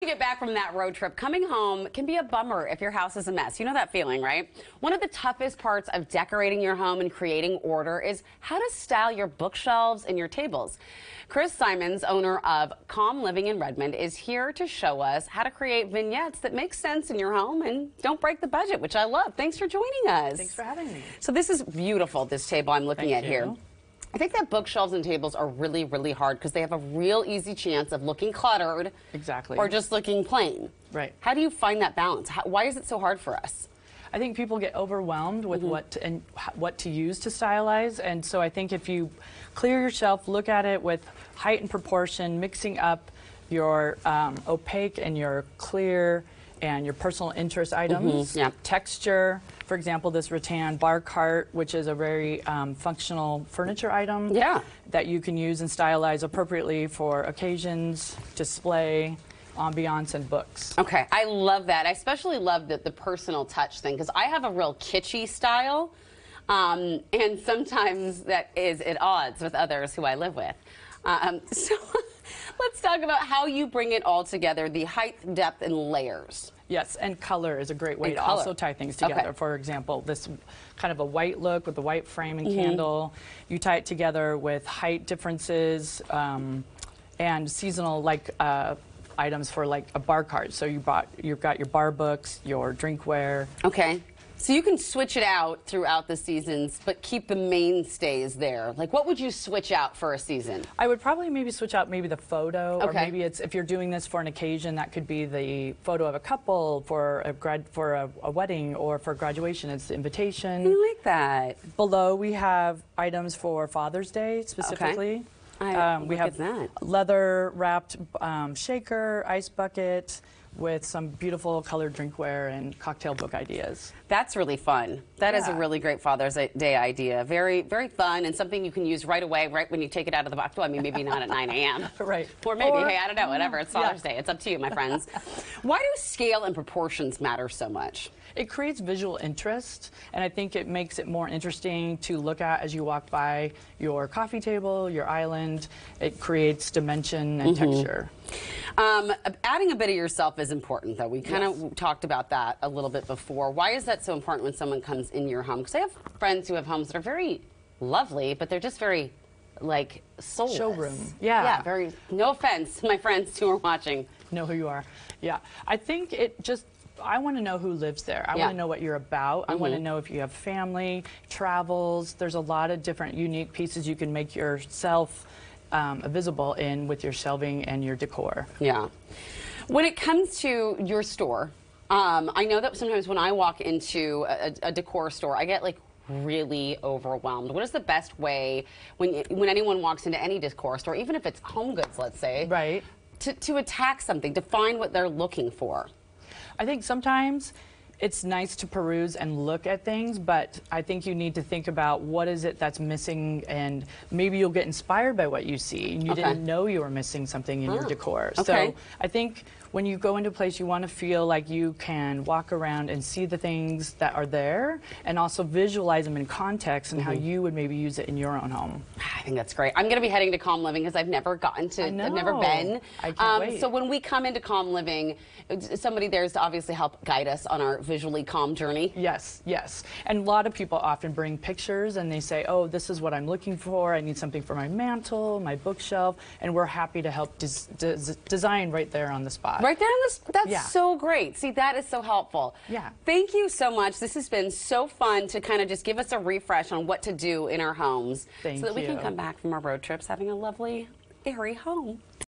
You get back from that road trip, coming home can be a bummer if your house is a mess. You know that feeling, right? One of the toughest parts of decorating your home and creating order is how to style your bookshelves and your tables. Chris Simons, owner of Calm Living in Redmond, is here to show us how to create vignettes that make sense in your home and don't break the budget, which I love. Thanks for joining us. Thanks for having me. So this is beautiful, this table I'm looking at here. Thank you. I think that bookshelves and tables are really, really hard because they have a real easy chance of looking cluttered. Exactly. Or just looking plain. Right. How do you find that balance? Why is it so hard for us? I think people get overwhelmed with what to use to stylize, and so I think if you clear your shelf, look at it with height and proportion, mixing up your opaque and your clear and your personal interest items, texture. For example, this rattan bar cart, which is a very functional furniture item that you can use and stylize appropriately for occasions, display, ambiance, and books. Okay, I love that. I especially love the personal touch thing because I have a real kitschy style, and sometimes that is at odds with others who I live with. So let's talk about how you bring it all together, the height, depth, and layers. Yes, and color is a great way to also tie things together. For example, this kind of a white look with the white frame and candle, you tie it together with height differences and seasonal items for like a bar cart. So you've got your bar books, your drinkware. Okay. So you can switch it out throughout the seasons, but keep the mainstays there. Like, what would you switch out for a season? I would probably maybe switch out maybe the photo, or maybe it's if you're doing this for an occasion, that could be the photo of a couple for a wedding or for graduation. It's the invitation. I like that. Below we have items for Father's Day specifically. We have leather wrapped shaker, ice bucket, with some beautiful colored drinkware and cocktail book ideas. That's really fun. That is a really great Father's Day idea. Very, very fun and something you can use right away, right when you take it out of the box. Well, I mean, maybe not at 9 a.m. Right. Or maybe, hey, I don't know, whatever. It's Father's Day. It's up to you, my friends. Why do scale and proportions matter so much? It creates visual interest, and I think it makes it more interesting to look at as you walk by your coffee table, your island. It creates dimension and texture. Adding a bit of yourself is important, though. We kind of talked about that a little bit before. Why is that so important when someone comes in your home? Because I have friends who have homes that are very lovely, but they're just very, like, soulless. Showroom. Yeah, very, no offense, my friends who are watching. Know who you are. Yeah. I think I want to know who lives there. I want to know what you're about. I want to know if you have family, travels. There's a lot of different unique pieces you can make yourself visible in with your shelving and your decor. Yeah. When it comes to your store, I know that sometimes when I walk into a decor store, I get like really overwhelmed. What is the best way when anyone walks into any decor store, even if it's home goods, let's say, to attack something, to find what they're looking for? I think sometimes it's nice to peruse and look at things, but I think you need to think about what is it that's missing, and maybe you'll get inspired by what you see, and you didn't know you were missing something in your decor. So I think when you go into a place, you want to feel like you can walk around and see the things that are there, and also visualize them in context and how you would maybe use it in your own home. I think that's great. I'm going to be heading to Calm Living because I've never gotten to, I've never been. I can't wait. So when we come into Calm Living, somebody there is to obviously help guide us on our visually calm journey. Yes, yes. And a lot of people often bring pictures and they say, oh, this is what I'm looking for. I need something for my mantle, my bookshelf, and we're happy to help design right there on the spot. Right there on the that's so great. See, that is so helpful. Yeah. Thank you so much. This has been so fun to kind of just give us a refresh on what to do in our homes so that we can come back from our road trips having a lovely, airy home.